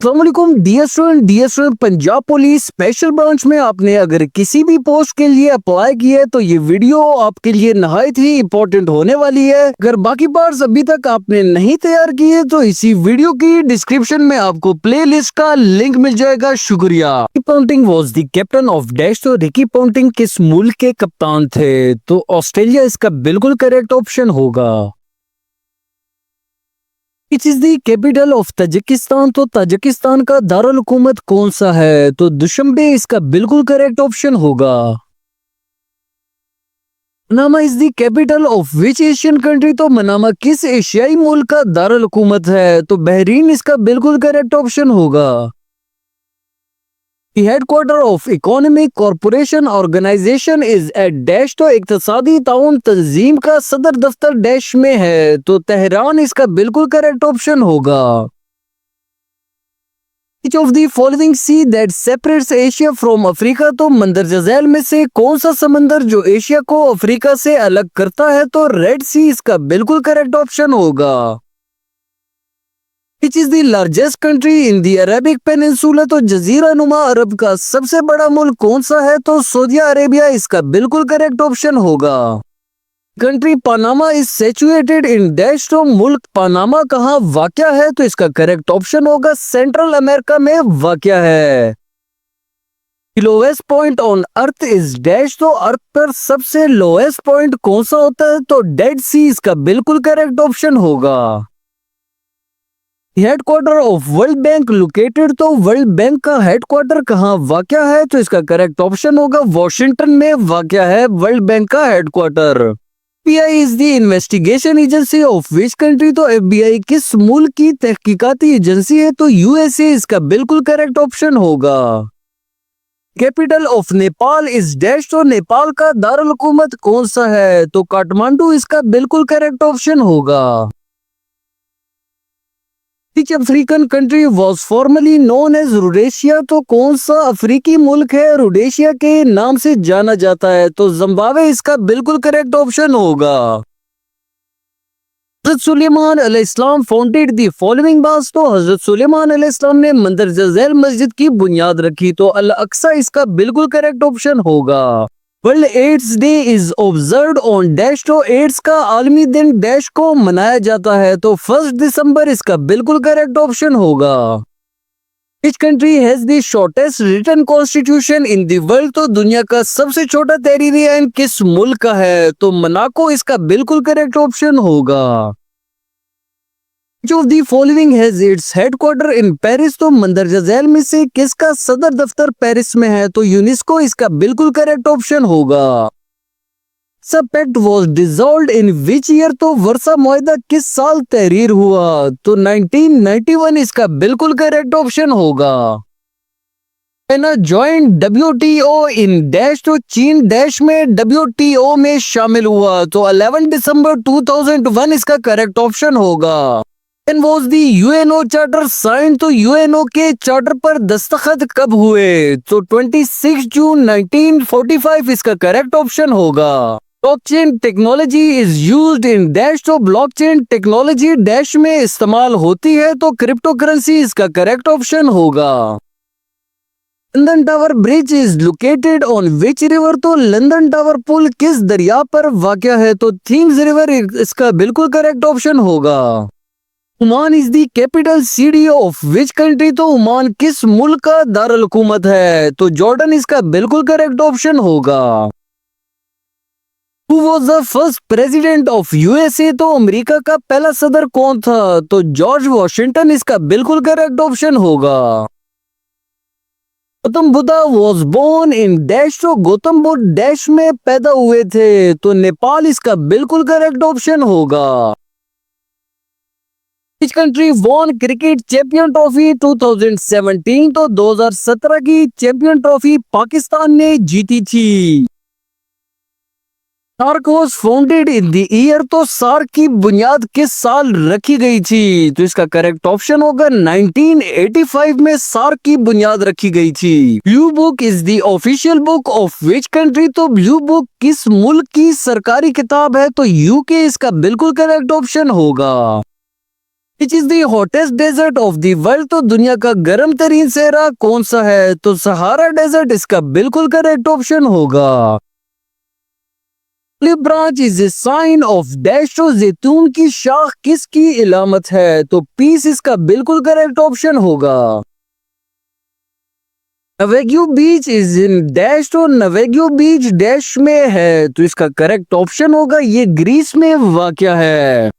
अस्सलामुअलैकुम dear student Punjab police special branch में आपने अगर किसी भी पोस्ट के लिए अप्लाई किया है तो ये वीडियो आपके लिए नहायत ही इम्पोर्टेंट होने वाली है। अगर बाकी पार्ट्स अभी तक आपने नहीं तैयार किए तो इसी वीडियो की डिस्क्रिप्शन में आपको प्लेलिस्ट का लिंक मिल जाएगा। शुक्रिया। Ricky Ponting was the captain of dash. तो रिकी पॉन्टिंग किस मुल्क के कप्तान थे? तो ऑस्ट्रेलिया इसका बिल्कुल करेक्ट ऑप्शन होगा। It is the capital of Tajikistan. तो ताजिकिस्तान का दारुल हुकूमत कौन सा है? तो दुशंबे इसका बिल्कुल करेक्ट ऑप्शन होगा। Manama is the capital of which Asian country? तो मनामा किस एशियाई मुल्क का दारुल हुकूमत है? तो बहरीन इसका बिल्कुल करेक्ट ऑप्शन होगा। Headquarter of economic corporation organization is at dash. तो इक्तसादी ताउन तंजीम का सदर दफ्तर डैश में है। तो तेहरान इसका बिल्कुल करेक्ट ऑप्शन होगा। Which of the following sea that separates Asia from Africa? तो मंदरजा झैल में से कौन सा समंदर जो एशिया को अफ्रीका से अलग करता है? तो रेड सी इसका बिल्कुल करेक्ट ऑप्शन होगा। Which is the largest country in the Arabic Peninsula? तो जजीरा नुमा अरब का सबसे बड़ा मुल्क कौन सा है? तो सऊदी अरेबिया इसका बिल्कुल करेक्ट ऑप्शन होगा। Country Panama is situated in dash. तो मुल्क पनामा कहाँ वाक़या है? तो इसका करेक्ट ऑप्शन होगा सेंट्रल अमेरिका में वाक़या है। Lowest point on earth is dash. तो अर्थ पर सबसे लोएस्ट पॉइंट कौन सा होता है? तो डेड सी इसका बिल्कुल करेक्ट ऑप्शन होगा। Headquarter of world bank located. तो वर्ल्ड बैंक का हेडक्वार्टर कहाँ वाक़या है? तो इसका करेक्ट ऑप्शन होगा वॉशिंगटन में वाक़या है वर्ल्ड बैंक का headquarter. FBI is the investigation agency of which country? तो एफबीआई किस मुल्क की तहकीकाती एजेंसी है? तो यूएसए इसका बिल्कुल करेक्ट ऑप्शन होगा। Capital of Nepal is dash. तो नेपाल का दारुल हुकूमत कौन सा है? तो काठमांडू इसका बिल्कुल करेक्ट ऑप्शन होगा। Which African country was formerly known as Rhodesia? तो कौन सा अफ्रीकी मुल्क है रोडेशिया के नाम से जाना जाता है? तो जिम्बाब्वे इसका बिल्कुल करेक्ट ऑप्शन होगा। हज़रत सुलेमान अलैहिस्सलाम फाउंडेड द फॉलोइंग मॉस्क। तो हज़रत सुलेमान अलैहिस्सलाम ने मंदरजा झैल मस्जिद की बुनियाद रखी। तो अल अक्सा इसका बिल्कुल करेक्ट ऑप्शन होगा। World AIDS day is observed on dash. तो एड्स का आलमी दिन डैश को मनाया जाता है। तो 1 दिसंबर इसका बिल्कुल करेक्ट ऑप्शन होगा। Which country has the shortest written constitution in the world? तो दुनिया का सबसे छोटा तहरीरी आइन किस मुल्क का है? तो मोनाको इसका बिल्कुल करेक्ट ऑप्शन होगा। Which of the following has its headquarter in Paris? तो मंदरजा झैल में से किसका सदर दफ्तर पेरिस में है? तो यूनेस्को इसका बिल्कुल करेक्ट ऑप्शन होगा। सब pact was dissolved in which year? तो वर्सा मुआहदा किस साल तहरीर हुआ? तो 1991 इसका बिल्कुल करेक्ट ऑप्शन होगा। चाइना ज्वाइन डब्ल्यूटीओ इन डैश। तो चीन डैश में डब्ल्यूटीओ में शामिल हुआ। तो 11 दिसंबर 2001 इसका करेक्ट ऑप्शन होगा। When was the UNO charter sign? तो यूएनओ के चार्टर पर दस्तखत कब हुए? तो 26 जून 1945 इसका करेक्ट ऑप्शन होगा। Blockchain technology is used in dash. तो ब्लॉकचेन टेक्नोलॉजी डैश में इस्तेमाल होती है। तो क्रिप्टो करेंसी इसका करेक्ट ऑप्शन होगा। London tower bridge is located on which river? तो लंदन टावर पुल किस दरिया पर वाक़या है? तो थीम्स रिवर इसका बिल्कुल करेक्ट ऑप्शन होगा। Oman is the capital city of which country? तो ओमान किस मुल्क का दारुल हुकूमत है? तो जॉर्डन इसका बिल्कुल करेक्ट ऑप्शन होगा। Who was the first president of USA? तो अमेरिका का पहला सदर कौन था? तो जॉर्ज वॉशिंगटन इसका बिल्कुल करेक्ट ऑप्शन होगा। Gautam Buddha was born in dash. तो गौतम बुद्ध डैश में पैदा हुए थे। तो नेपाल इसका बिल्कुल करेक्ट ऑप्शन होगा। Which country won cricket champion trophy 2017? तो 2017 की चैंपियन ट्रॉफी पाकिस्तान ने जीती थी। SAARC was founded in the year. तो सार्क की बुनियाद किस साल रखी गई थी? तो इसका करेक्ट ऑप्शन होगा 1985 में सार्क की बुनियाद रखी गई थी। Blue book is the official book of which country? तो ब्लू बुक किस मुल्क की सरकारी किताब है? तो यूके इसका बिल्कुल करेक्ट ऑप्शन होगा। Which is the hottest desert of the world, तो दुनिया का गर्म तरीन सहरा कौन सा है? तो सहारा डेजर्ट इसका बिल्कुल करेक्ट ऑप्शन होगा। Olive branch is a sign of dash, तो जैतून की शाख किसकी इलामत है? तो पीस इसका बिल्कुल करेक्ट ऑप्शन होगा। नवेग्यू बीच इज इन डैश, तो नवेग्यू बीच डैश में है, तो इसका करेक्ट ऑप्शन होगा ये ग्रीस में वाक़या है।